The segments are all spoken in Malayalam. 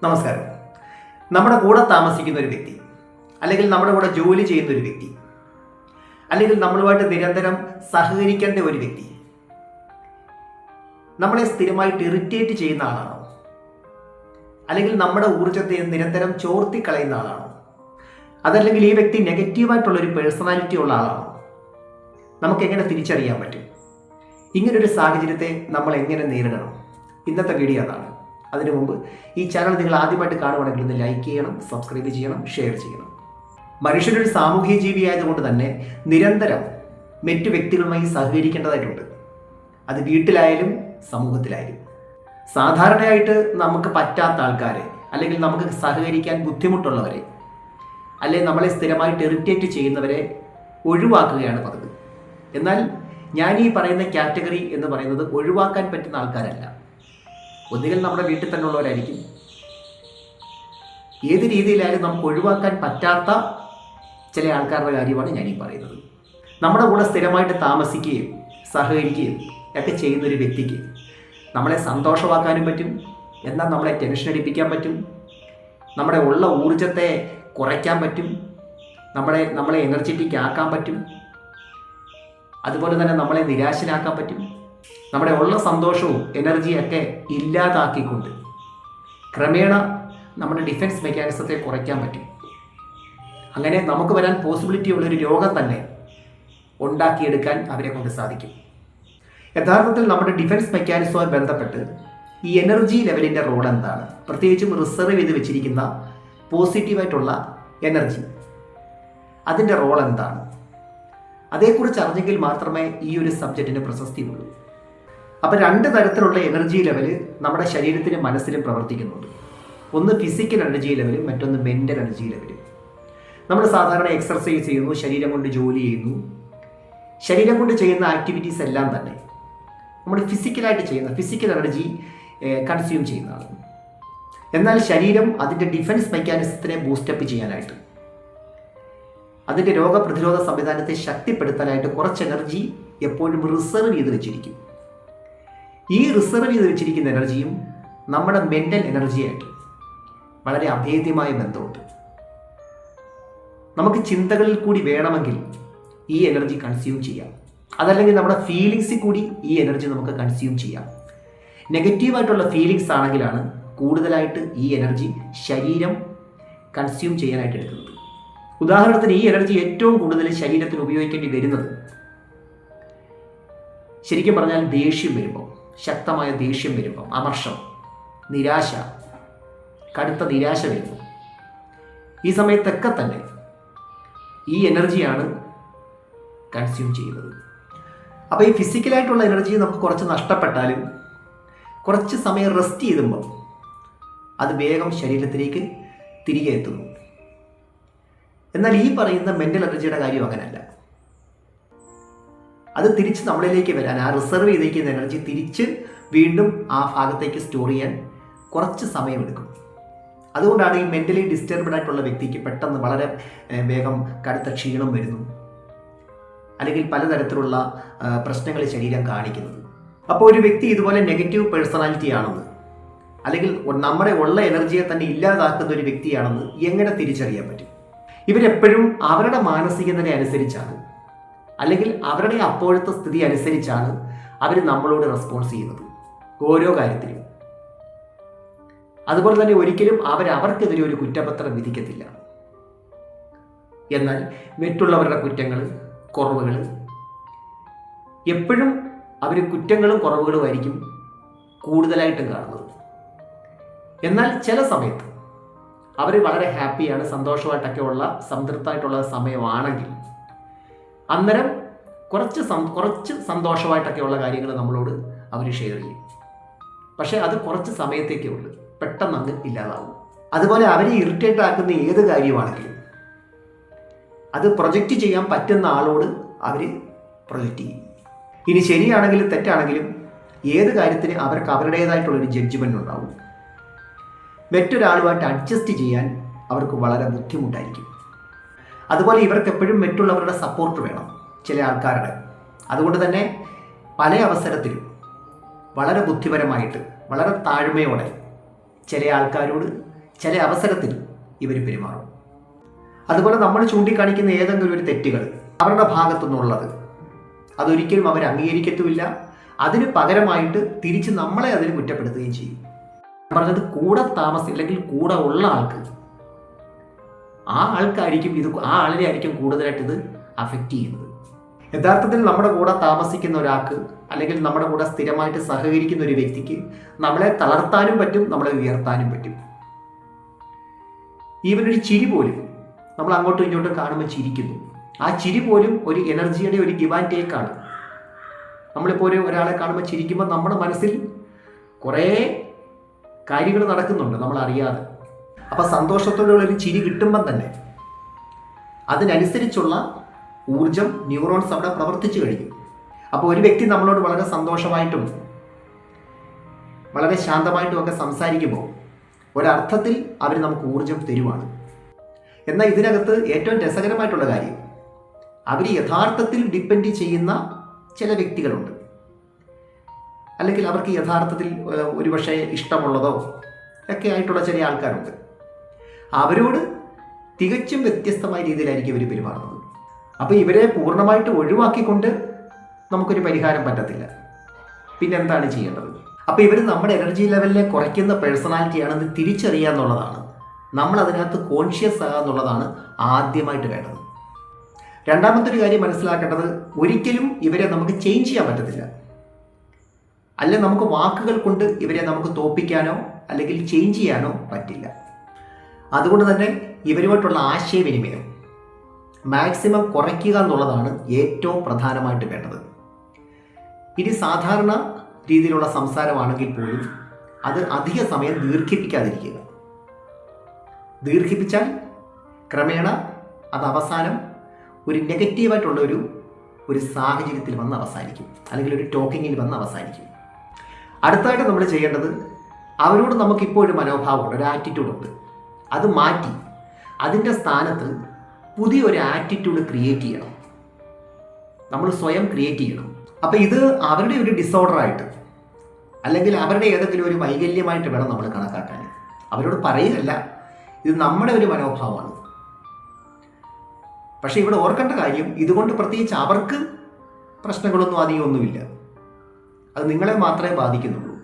നമസ്കാരം. നമ്മുടെ കൂടെ താമസിക്കുന്ന ഒരു വ്യക്തി, അല്ലെങ്കിൽ നമ്മുടെ കൂടെ ജോലി ചെയ്യുന്ന ഒരു വ്യക്തി, അല്ലെങ്കിൽ നമ്മളുമായിട്ട് നിരന്തരം സഹകരിക്കേണ്ട ഒരു വ്യക്തി നമ്മളെ സ്ഥിരമായിട്ട് ഇറിറ്റേറ്റ് ചെയ്യുന്ന ആളാണോ? അല്ലെങ്കിൽ നമ്മുടെ ഊർജ്ജത്തെ നിരന്തരം ചോർത്തിക്കളയുന്ന ആളാണോ? അതല്ലെങ്കിൽ ഈ വ്യക്തി നെഗറ്റീവായിട്ടുള്ളൊരു പേഴ്സണാലിറ്റി ഉള്ള ആളാണോ? നമുക്കെങ്ങനെ തിരിച്ചറിയാൻ പറ്റും? ഇങ്ങനൊരു സാഹചര്യത്തെ നമ്മൾ എങ്ങനെ നേരിടണം? ഇന്നത്തെ വീഡിയോ അതാണ്. അതിനു മുമ്പ് ഈ ചാനൽ നിങ്ങൾ ആദ്യമായിട്ട് കാണുവാണെങ്കിൽ ഒന്ന് ലൈക്ക് ചെയ്യണം, സബ്സ്ക്രൈബ് ചെയ്യണം, ഷെയർ ചെയ്യണം. മനുഷ്യനൊരു സാമൂഹ്യ ജീവി ആയതുകൊണ്ട് തന്നെ നിരന്തരം മറ്റു വ്യക്തികളുമായി സഹകരിക്കേണ്ടതായിട്ടുണ്ട്. അത് വീട്ടിലായാലും സമൂഹത്തിലായാലും. സാധാരണയായിട്ട് നമുക്ക് പറ്റാത്ത ആൾക്കാരെ, അല്ലെങ്കിൽ നമുക്ക് സഹകരിക്കാൻ ബുദ്ധിമുട്ടുള്ളവരെ, അല്ലെങ്കിൽ നമ്മളെ സ്ഥിരമായിട്ട് ഇറിറ്റേറ്റ് ചെയ്യുന്നവരെ ഒഴിവാക്കുകയാണ് പതിവ്. എന്നാൽ ഞാൻ ഈ പറയുന്ന കാറ്റഗറി എന്ന് പറയുന്നത് ഒഴിവാക്കാൻ പറ്റുന്ന ആൾക്കാരല്ല. ഒന്നുകിൽ നമ്മുടെ വീട്ടിൽ തന്നെ ഉള്ളവരായിരിക്കും. ഏത് രീതിയിലായാലും നമുക്ക് ഒഴിവാക്കാൻ പറ്റാത്ത ചില ആൾക്കാരുടെ കാര്യമാണ് ഞാനീ പറയുന്നത്. നമ്മുടെ കൂടെ സ്ഥിരമായിട്ട് താമസിക്കുകയും സഹകരിക്കുകയും ഒക്കെ ചെയ്യുന്നൊരു വ്യക്തിക്ക് നമ്മളെ സന്തോഷമാക്കാനും പറ്റും, എന്നാൽ നമ്മളെ ടെൻഷൻ അടിപ്പിക്കാൻ പറ്റും, നമ്മുടെ ഉള്ള ഊർജത്തെ കുറയ്ക്കാൻ പറ്റും, നമ്മളെ എനർജറ്റിക് ആക്കാൻ പറ്റും, അതുപോലെ തന്നെ നമ്മളെ നിരാശനാക്കാൻ പറ്റും. നമ്മുടെ ഉള്ള സന്തോഷവും എനർജിയൊക്കെ ഇല്ലാതാക്കിക്കൊണ്ട് ക്രമേണ നമ്മുടെ ഡിഫൻസ് മെക്കാനിസത്തെ കുറയ്ക്കാൻ പറ്റും. അങ്ങനെ നമുക്ക് വരാൻ പോസിബിലിറ്റി ഉള്ളൊരു രോഗം തന്നെ ഉണ്ടാക്കിയെടുക്കാൻ അവരെ കൊണ്ട് സാധിക്കും. യഥാർത്ഥത്തിൽ നമ്മുടെ ഡിഫൻസ് മെക്കാനിസവുമായി ബന്ധപ്പെട്ട് ഈ എനർജി ലെവലിൻ്റെ റോൾ എന്താണ്, പ്രത്യേകിച്ചും റിസർവ് ചെയ്ത് വെച്ചിരിക്കുന്ന പോസിറ്റീവായിട്ടുള്ള എനർജി, അതിൻ്റെ റോൾ എന്താണ്, അതേക്കുറിച്ച് അറിഞ്ഞെങ്കിൽ മാത്രമേ ഈ ഒരു സബ്ജക്റ്റിന് പ്രസക്തിയുള്ളൂ. അപ്പോൾ രണ്ട് തരത്തിലുള്ള എനർജി ലെവല് നമ്മുടെ ശരീരത്തിലും മനസ്സിലും പ്രവർത്തിക്കുന്നുണ്ട്. ഒന്ന് ഫിസിക്കൽ എനർജി ലെവലും മറ്റൊന്ന് മെൻ്റൽ എനർജി ലെവലും. നമ്മൾ സാധാരണ എക്സർസൈസ് ചെയ്യുന്നു, ശരീരം കൊണ്ട് ജോലി ചെയ്യുന്നു. ശരീരം കൊണ്ട് ചെയ്യുന്ന ആക്ടിവിറ്റീസ് എല്ലാം തന്നെ നമ്മൾ ഫിസിക്കലായിട്ട് ചെയ്യുന്ന ഫിസിക്കൽ എനർജി കൺസ്യൂം ചെയ്യുന്നതാണ്. എന്നാൽ ശരീരം അതിൻ്റെ ഡിഫൻസ് മെക്കാനിസത്തിനെ ബൂസ്റ്റപ്പ് ചെയ്യാനായിട്ട്, അതിൻ്റെ രോഗപ്രതിരോധ സംവിധാനത്തെ ശക്തിപ്പെടുത്താനായിട്ട് കുറച്ച് എനർജി എപ്പോഴും റിസർവ് ചെയ്ത് വെച്ചിരിക്കും. ഈ റിസർവ് ചെയ്ത് വെച്ചിരിക്കുന്ന എനർജിയും നമ്മുടെ മെൻ്റൽ എനർജിയായിട്ട് വളരെ അഭേദ്യമായ ബന്ധമുണ്ട്. നമുക്ക് ചിന്തകളിൽ കൂടി വേണമെങ്കിൽ ഈ എനർജി കൺസ്യൂം ചെയ്യാം, അതല്ലെങ്കിൽ നമ്മുടെ ഫീലിങ്സിൽ കൂടി ഈ എനർജി നമുക്ക് കൺസ്യൂം ചെയ്യാം. നെഗറ്റീവായിട്ടുള്ള ഫീലിങ്സ് ആണെങ്കിലാണ് കൂടുതലായിട്ട് ഈ എനർജി ശരീരം കൺസ്യൂം ചെയ്യാനായിട്ട് എടുക്കുന്നത്. ഉദാഹരണത്തിന് ഈ എനർജി ഏറ്റവും കൂടുതൽ ശരീരത്തിന് ഉപയോഗിക്കേണ്ടി വരുന്നത് ശരിക്കും പറഞ്ഞാൽ ദേഷ്യം വരുമ്പോൾ, ശക്തമായ ദേഷ്യം വരുമ്പോൾ, അമർഷം, നിരാശ, കടുത്ത നിരാശ വരുമ്പോൾ, ഈ സമയത്തൊക്കെ തന്നെ ഈ എനർജിയാണ് കൺസ്യൂം ചെയ്യുന്നത്. അപ്പോൾ ഈ ഫിസിക്കലായിട്ടുള്ള എനർജി നമുക്ക് കുറച്ച് നഷ്ടപ്പെട്ടാലും കുറച്ച് സമയം റെസ്റ്റ് ചെയ്യുമ്പോൾ അത് വേഗം ശരീരത്തിലേക്ക് തിരികെ എത്തുന്നു. എന്നാൽ ഈ പറയുന്ന മെൻ്റൽ എനർജിയുടെ കാര്യം അങ്ങനെയല്ല. അത് തിരിച്ച് നമ്മളിലേക്ക് വരാൻ, ആ റിസർവ് ചെയ്തിരിക്കുന്ന എനർജി തിരിച്ച് വീണ്ടും ആ ഭാഗത്തേക്ക് സ്റ്റോർ ചെയ്യാൻ കുറച്ച് സമയമെടുക്കും. അതുകൊണ്ടാണ് ഈ മെൻ്റലി ഡിസ്റ്റർബ്ഡ് ആയിട്ടുള്ള വ്യക്തിക്ക് പെട്ടെന്ന് വളരെ വേഗം കടുത്ത ക്ഷീണം വരുന്നു, അല്ലെങ്കിൽ പലതരത്തിലുള്ള പ്രശ്നങ്ങൾ ശരീരം കാണിക്കുന്നത്. അപ്പോൾ ഒരു വ്യക്തി ഇതുപോലെ നെഗറ്റീവ് പേഴ്സണാലിറ്റി ആണെന്ന്, അല്ലെങ്കിൽ നമ്മുടെ ഉള്ള എനർജിയെ തന്നെ ഇല്ലാതാക്കുന്ന ഒരു വ്യക്തിയാണെന്ന് എങ്ങനെ തിരിച്ചറിയാൻ പറ്റും? ഇവരെപ്പോഴും അവരുടെ മാനസികത അനുസരിച്ചാണ്, അല്ലെങ്കിൽ അവരുടെ അപ്പോഴത്തെ സ്ഥിതി അനുസരിച്ചാണ് അവർ നമ്മളോട് റെസ്പോൺസ് ചെയ്യുന്നത് ഓരോ കാര്യത്തിലും. അതുപോലെ തന്നെ ഒരിക്കലും അവർക്കെതിരെ ഒരു കുറ്റപത്രം വിധിക്കത്തില്ല. എന്നാൽ മറ്റുള്ളവരുടെ കുറ്റങ്ങൾ, കുറവുകൾ, എപ്പോഴും അവർ കുറ്റങ്ങളും കുറവുകളും ആയിരിക്കും കൂടുതലായിട്ടും കാണുന്നത്. എന്നാൽ ചില സമയത്ത് അവർ വളരെ ഹാപ്പിയാണ്, സന്തോഷമായിട്ടൊക്കെ ഉള്ള, സംതൃപ്തമായിട്ടുള്ള സമയമാണെങ്കിൽ അന്നേരം കുറച്ച് സന്തോഷമായിട്ടൊക്കെയുള്ള കാര്യങ്ങൾ നമ്മളോട് അവർ ഷെയർ ചെയ്യും. പക്ഷേ അത് കുറച്ച് സമയത്തേക്കേ ഉള്ളൂ, പെട്ടെന്ന് അങ്ങ് ഇല്ലാതാവും. അതുപോലെ അവരെ ഇറിറ്റേറ്റ് ആക്കുന്ന ഏത് കാര്യമാണെങ്കിലും അത് പ്രൊജക്റ്റ് ചെയ്യാൻ പറ്റുന്ന ആളോട് അവർ പ്രൊജക്റ്റ് ചെയ്യും. ഇനി ശരിയാണെങ്കിലും തെറ്റാണെങ്കിലും ഏത് കാര്യത്തിന് അവർക്ക് അവരുടേതായിട്ടുള്ളൊരു ജഡ്ജ്മെൻ്റ് ഉണ്ടാവും. മറ്റൊരാളുമായിട്ട് അഡ്ജസ്റ്റ് ചെയ്യാൻ അവർക്ക് വളരെ ബുദ്ധിമുട്ടായിരിക്കും. അതുപോലെ ഇവർക്ക് എപ്പോഴും മറ്റുള്ളവരുടെ സപ്പോർട്ട് വേണം, ചില ആൾക്കാരുടെ. അതുകൊണ്ട് തന്നെ പല അവസരത്തിലും വളരെ ബുദ്ധിപരമായിട്ട്, വളരെ താഴ്മയോടെ ചില ആൾക്കാരോട് ചില അവസരത്തിൽ ഇവർ പെരുമാറും. അതുപോലെ നമ്മൾ ചൂണ്ടിക്കാണിക്കുന്ന ഏതെങ്കിലും ഒരു തെറ്റുകൾ അവരുടെ ഭാഗത്തുനിന്നുള്ളത് അതൊരിക്കലും അവർ അംഗീകരിക്കത്തുമില്ല. അതിന് പകരമായിട്ട് തിരിച്ച് നമ്മളെ അതിന് കുറ്റപ്പെടുത്തുകയും ചെയ്യും. പറഞ്ഞത് കൂടെ അല്ലെങ്കിൽ കൂടെ ഉള്ള ആൾക്ക് ആ ആളിനെ ആയിരിക്കും കൂടുതലായിട്ട് ഇത് അഫക്റ്റ് ചെയ്യുന്നത്. യഥാർത്ഥത്തിൽ നമ്മുടെ കൂടെ താമസിക്കുന്ന ഒരാൾക്ക് അല്ലെങ്കിൽ നമ്മുടെ കൂടെ സ്ഥിരമായിട്ട് സഹകരിക്കുന്ന ഒരു വ്യക്തിക്ക് നമ്മളെ തളർത്താനും പറ്റും, നമ്മളെ ഉയർത്താനും പറ്റും. ഈവനൊരു ചിരി പോലും നമ്മൾ അങ്ങോട്ടും ഇങ്ങോട്ടും കാണുമ്പോൾ ചിരിക്കുന്നു. ആ ചിരി പോലും ഒരു എനർജിയുടെ ഒരു ഗിവ് ആൻഡ് ടേക്ക് ആണ്. നമ്മളിപ്പോൾ ഒരാളെ കാണുമ്പോൾ ചിരിക്കുമ്പോൾ നമ്മുടെ മനസ്സിൽ കുറേ കാര്യങ്ങൾ നടക്കുന്നുണ്ട് നമ്മളറിയാതെ. അപ്പം സന്തോഷത്തോടെയുള്ളൊരു ചിരി കിട്ടുമ്പം തന്നെ അതിനനുസരിച്ചുള്ള ഊർജം ന്യൂറോൺസ് അവിടെ പ്രവർത്തിച്ചു കഴിഞ്ഞു. അപ്പോൾ ഒരു വ്യക്തി നമ്മളോട് വളരെ സന്തോഷമായിട്ടും വളരെ ശാന്തമായിട്ടും ഒക്കെ സംസാരിക്കുമ്പോൾ ഒരർത്ഥത്തിൽ അവർ നമുക്ക് ഊർജം തരുവാണ്. എന്നാൽ ഇതിനകത്ത് ഏറ്റവും രസകരമായിട്ടുള്ള കാര്യം, അവർ യഥാർത്ഥത്തിൽ ഡിപ്പെൻഡ് ചെയ്യുന്ന ചില വ്യക്തികളുണ്ട്, അല്ലെങ്കിൽ അവർക്ക് യഥാർത്ഥത്തിൽ ഒരുപക്ഷെ ഇഷ്ടമുള്ളതോ ഒക്കെ ആയിട്ടുള്ള ചില ആൾക്കാരുണ്ട്. അവരോട് തികച്ചും വ്യത്യസ്തമായ രീതിയിലായിരിക്കും ഇവർ പെരുമാറുന്നത്. അപ്പോൾ ഇവരെ പൂർണ്ണമായിട്ട് ഒഴിവാക്കിക്കൊണ്ട് നമുക്കൊരു പരിഹാരം പറ്റത്തില്ല. പിന്നെന്താണ് ചെയ്യേണ്ടത്? അപ്പോൾ ഇവർ നമ്മുടെ എനർജി ലെവലിനെ കുറയ്ക്കുന്ന പേഴ്സണാലിറ്റിയാണെന്ന് തിരിച്ചറിയുക എന്നുള്ളതാണ്. നമ്മൾ അതിനകത്ത് കോൺഷ്യസ് ആകുക എന്നുള്ളതാണ് ആദ്യമായിട്ട് വേണ്ടത്. രണ്ടാമത്തെ ഒരു കാര്യം മനസ്സിലാക്കേണ്ടത്, ഒരിക്കലും ഇവരെ നമുക്ക് ചേഞ്ച് ചെയ്യാൻ പറ്റത്തില്ല. അല്ലെങ്കിൽ നമുക്ക് വാക്കുകൾ കൊണ്ട് ഇവരെ നമുക്ക് തോൽപ്പിക്കാനോ അല്ലെങ്കിൽ ചേഞ്ച് ചെയ്യാനോ പറ്റില്ല. അതുകൊണ്ട് തന്നെ ഇവരുമായിട്ടുള്ള ആശയവിനിമയം മാക്സിമം കുറയ്ക്കുക എന്നുള്ളതാണ് ഏറ്റവും പ്രധാനമായിട്ട് വേണ്ടത്. ഇനി സാധാരണ രീതിയിലുള്ള സംസാരമാണെങ്കിൽ പോലും അത് അധിക സമയം ദീർഘിപ്പിക്കാതിരിക്കുക. ദീർഘിപ്പിച്ചാൽ ക്രമേണ അത് അവസാനം ഒരു നെഗറ്റീവായിട്ടുള്ള ഒരു സാഹചര്യത്തിൽ വന്ന് അവസാനിക്കും, അല്ലെങ്കിൽ ഒരു ടോക്കിങ്ങിൽ വന്ന് അവസാനിക്കും. അടുത്തായിട്ട് നമ്മൾ ചെയ്യേണ്ടത്, അവരോട് നമുക്കിപ്പോൾ ഒരു മനോഭാവമുണ്ട്, ഒരു ആറ്റിറ്റ്യൂഡുണ്ട്, അത് മാറ്റി അതിൻ്റെ സ്ഥാനത്ത് പുതിയൊരു ആറ്റിറ്റ്യൂഡ് ക്രിയേറ്റ് ചെയ്യണം. നമ്മൾ സ്വയം ക്രിയേറ്റ് ചെയ്യണം. അപ്പോൾ ഇത് അവരുടെ ഒരു ഡിസോർഡറായിട്ട് അല്ലെങ്കിൽ അവരുടെ ഏതെങ്കിലും ഒരു വൈകല്യമായിട്ട് വേണം നമ്മൾ കണക്കാക്കാൻ. അവരോട് പറയുകയല്ല, ഇത് നമ്മുടെ ഒരു മനോഭാവമാണ്. പക്ഷേ ഇവിടെ ഓർക്കേണ്ട കാര്യം, ഇതുകൊണ്ട് പ്രത്യേകിച്ച് അവർക്ക് പ്രശ്നങ്ങളൊന്നും അധികമൊന്നുമില്ല. അത് നിങ്ങളെ മാത്രമേ ബാധിക്കുന്നുള്ളൂ.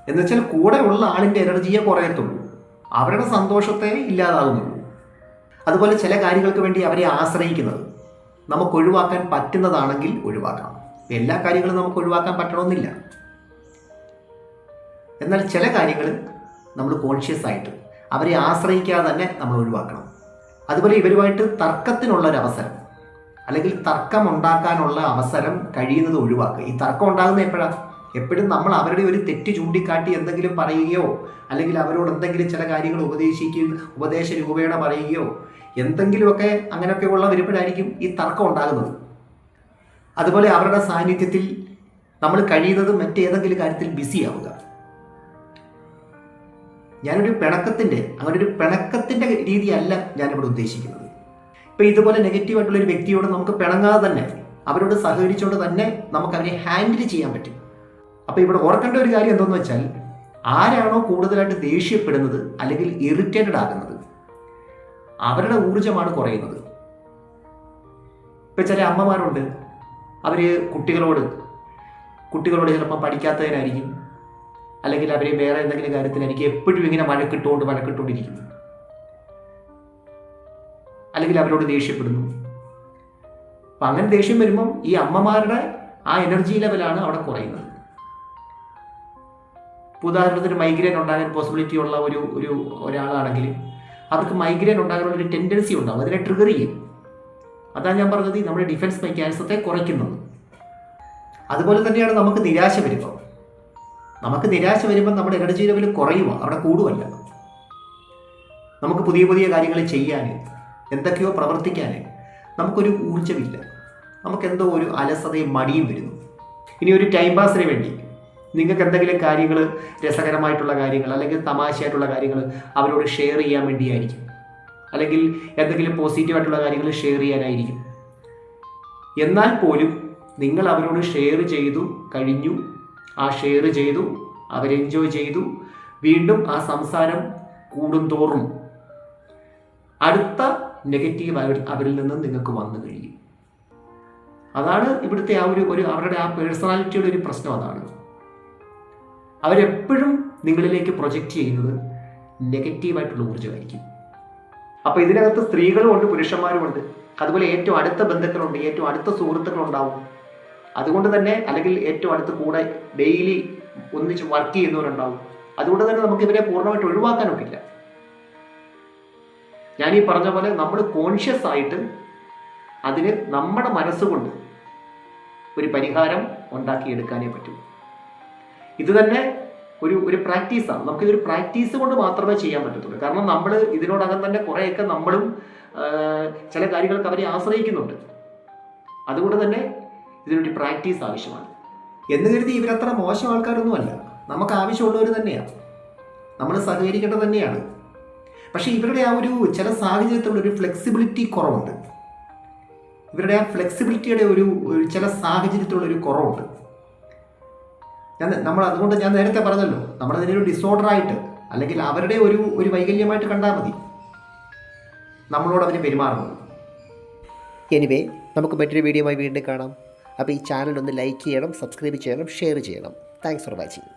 എന്നുവെച്ചാൽ കൂടെ ഉള്ള ആളിൻ്റെ എനർജിയെ കുറയത്തുള്ളൂ, അവരുടെ സന്തോഷത്തെ ഇല്ലാതാകുന്നുള്ളൂ. അതുപോലെ ചില കാര്യങ്ങൾക്ക് വേണ്ടി അവരെ ആശ്രയിക്കുന്നത് നമുക്ക് ഒഴിവാക്കാൻ പറ്റുന്നതാണെങ്കിൽ ഒഴിവാക്കാം. എല്ലാ കാര്യങ്ങളും നമുക്ക് ഒഴിവാക്കാൻ പറ്റണമെന്നില്ല. എന്നാൽ ചില കാര്യങ്ങൾ നമ്മൾ കോൺഷ്യസ് ആയിട്ട് അവരെ ആശ്രയിക്കാതെ തന്നെ നമ്മൾ ഒഴിവാക്കണം. അതുപോലെ ഇവരുമായിട്ട് തർക്കത്തിനുള്ളൊരവസരം അല്ലെങ്കിൽ തർക്കമുണ്ടാക്കാനുള്ള അവസരം കഴിയുന്നത് ഒഴിവാക്കുക. ഈ തർക്കം ഉണ്ടാകുന്നത് എപ്പോഴാണ്? എപ്പോഴും നമ്മൾ അവരുടെ ഒരു തെറ്റ് ചൂണ്ടിക്കാട്ടി എന്തെങ്കിലും പറയുകയോ അല്ലെങ്കിൽ അവരോട് എന്തെങ്കിലും ചില കാര്യങ്ങൾ ഉപദേശ രൂപേണ പറയുകയോ എന്തെങ്കിലുമൊക്കെ അങ്ങനെയൊക്കെയുള്ള വരുമ്പോഴായിരിക്കും ഈ തർക്കം ഉണ്ടാകുന്നത്. അതുപോലെ അവരുടെ സാന്നിധ്യത്തിൽ നമ്മൾ കഴിയുന്നത് മറ്റേതെങ്കിലും കാര്യത്തിൽ ബിസി ആവുക. അങ്ങനെ ഒരു പിണക്കത്തിൻ്റെ രീതിയല്ല ഞാനിവിടെ ഉദ്ദേശിക്കുന്നത്. ഇപ്പോൾ ഇതുപോലെ നെഗറ്റീവായിട്ടുള്ളൊരു വ്യക്തിയോട് നമുക്ക് പിണങ്ങാതെ തന്നെ അവരോട് സഹകരിച്ചുകൊണ്ട് തന്നെ നമുക്ക് അവരെ ഹാൻഡിൽ ചെയ്യാൻ പറ്റും. അപ്പോൾ ഇവിടെ ഓർക്കേണ്ട ഒരു കാര്യം എന്തെന്ന് വെച്ചാൽ, ആരാണോ കൂടുതലായിട്ട് ദേഷ്യപ്പെടുന്നത് അല്ലെങ്കിൽ ഇറിറ്റേറ്റഡ് ആകുന്നത് അവരുടെ ഊർജ്ജമാണ് കുറയുന്നത്. ഇപ്പോൾ ചില അമ്മമാരുണ്ട്, അവർ കുട്ടികളോട് ചിലപ്പോൾ പഠിക്കാത്തതിനായിരിക്കും അല്ലെങ്കിൽ അവർ വേറെ എന്തെങ്കിലും കാര്യത്തിനായിരിക്കും എപ്പോഴും ഇങ്ങനെ വഴക്കിട്ടുകൊണ്ടിരിക്കുന്നു, അല്ലെങ്കിൽ അവരോട് ദേഷ്യപ്പെടുന്നു. അപ്പം അങ്ങനെ ദേഷ്യം വരുമ്പം ഈ അമ്മമാരുടെ ആ എനർജി ലെവലാണ് അവിടെ കുറയുന്നത്. ഉദാഹരണത്തിന് മൈഗ്രെയിൻ ഉണ്ടാകാൻ പോസിബിലിറ്റി ഉള്ള ഒരാളാണെങ്കിൽ അവർക്ക് മൈഗ്രെയിൻ ഉണ്ടാകാനുള്ള ഒരു ടെൻഡൻസി ഉണ്ടാകും, അതിനെ ട്രിഗർ ചെയ്യും. അതാണ് ഞാൻ പറഞ്ഞത്, നമ്മുടെ ഡിഫൻസ് മെക്കാനിസത്തെ കുറയ്ക്കുന്നത്. അതുപോലെ തന്നെയാണ് നമുക്ക് നിരാശ വരുമ്പോൾ നമ്മുടെ എനർജി ലെവൽ കുറയുക, അവിടെ കൂടുമല്ല. നമുക്ക് പുതിയ പുതിയ കാര്യങ്ങൾ ചെയ്യാൻ, എന്തൊക്കെയോ പ്രവർത്തിക്കാൻ നമുക്കൊരു ഊർജ്ജമില്ല. നമുക്കെന്തോ ഒരു അലസതയും മടിയും വരുന്നു. ഇനി ഒരു ടൈം പാസിന് വേണ്ടി നിങ്ങൾക്ക് എന്തെങ്കിലും കാര്യങ്ങൾ, രസകരമായിട്ടുള്ള കാര്യങ്ങൾ അല്ലെങ്കിൽ തമാശയായിട്ടുള്ള കാര്യങ്ങൾ അവരോട് ഷെയർ ചെയ്യാൻ വേണ്ടിയായിരിക്കും, അല്ലെങ്കിൽ എന്തെങ്കിലും പോസിറ്റീവായിട്ടുള്ള കാര്യങ്ങൾ ഷെയർ ചെയ്യാനായിരിക്കും. എന്നാൽ പോലും നിങ്ങൾ അവരോട് ഷെയർ ചെയ്തു അവരെൻജോയ് ചെയ്തു, വീണ്ടും ആ സംസാരം കൂടുന്തോറും അടുത്ത നെഗറ്റീവ് അവരിൽ നിന്ന് നിങ്ങൾക്ക് വന്നു കഴിയും. അതാണ് ഇവിടുത്തെ ആ ഒരു അവരുടെ ആ പേഴ്സണാലിറ്റിയുടെ ഒരു പ്രശ്നം. അതാണ് അവരെപ്പോഴും നിങ്ങളിലേക്ക് പ്രൊജക്റ്റ് ചെയ്യുന്നത് നെഗറ്റീവായിട്ടുള്ള ഊർജ്ജമായിരിക്കും. അപ്പോൾ ഇതിനകത്ത് സ്ത്രീകളും ഉണ്ട്, പുരുഷന്മാരും ഉണ്ട്, അതുപോലെ ഏറ്റവും അടുത്ത ബന്ധുക്കളുണ്ട്, ഏറ്റവും അടുത്ത സുഹൃത്തുക്കളുണ്ടാവും. അതുകൊണ്ട് തന്നെ അല്ലെങ്കിൽ ഏറ്റവും അടുത്ത് കൂടെ ഡെയിലി ഒന്നിച്ച് വർക്ക് ചെയ്യുന്നവരുണ്ടാവും. അതുകൊണ്ട് തന്നെ നമുക്ക് ഇവരെ പൂർണ്ണമായിട്ട് ഒഴിവാക്കാനൊക്കില്ല. ഞാനീ പറഞ്ഞ പോലെ നമ്മൾ കോൺഷ്യസ് ആയിട്ട് അതിന് നമ്മുടെ മനസ്സുകൊണ്ട് ഒരു പരിഹാരം ഉണ്ടാക്കിയെടുക്കാനേ പറ്റൂ. ഇത് തന്നെ ഒരു പ്രാക്ടീസാണ്. നമുക്കിതൊരു പ്രാക്ടീസ് കൊണ്ട് മാത്രമേ ചെയ്യാൻ പറ്റത്തുള്ളൂ. കാരണം നമ്മൾ ഇതിനോടകം തന്നെ കുറേയൊക്കെ നമ്മളും ചില കാര്യങ്ങൾക്ക് അവരെ ആശ്രയിക്കുന്നുണ്ട്. അതുകൊണ്ട് തന്നെ ഇതിനൊരു പ്രാക്ടീസ് ആവശ്യമാണ്. എന്ന് കരുതി ഇവരത്ര മോശം ആൾക്കാരൊന്നുമല്ല, നമുക്ക് ആവശ്യമുള്ളവർ തന്നെയാണ്, നമ്മൾ സഹകരിക്കേണ്ടത് തന്നെയാണ്. പക്ഷേ ഇവരുടെ ആ ഒരു ചില സാഹചര്യത്തിലുള്ള ഒരു ഫ്ലെക്സിബിലിറ്റി കുറവുണ്ട്. ഇവരുടെ ആ ഫ്ലെക്സിബിലിറ്റിയുടെ ഒരു ചില സാഹചര്യത്തിലുള്ളൊരു കുറവുണ്ട്. അതുകൊണ്ട് ഞാൻ നേരത്തെ പറഞ്ഞല്ലോ, നമ്മളതിനൊരു ഡിസോർഡറായിട്ട് അല്ലെങ്കിൽ അവരുടെ ഒരു വൈകല്യമായിട്ട് കണ്ടാൽ മതി നമ്മളോട് അവർ പെരുമാറുന്നത്. എനിവേ, നമുക്ക് മറ്റൊരു വീഡിയോയുമായി വീണ്ടും കാണാം. അപ്പോൾ ഈ ചാനൽ ഒന്ന് ലൈക്ക് ചെയ്യണം, സബ്സ്ക്രൈബ് ചെയ്യണം, ഷെയർ ചെയ്യണം. Thanks for watching.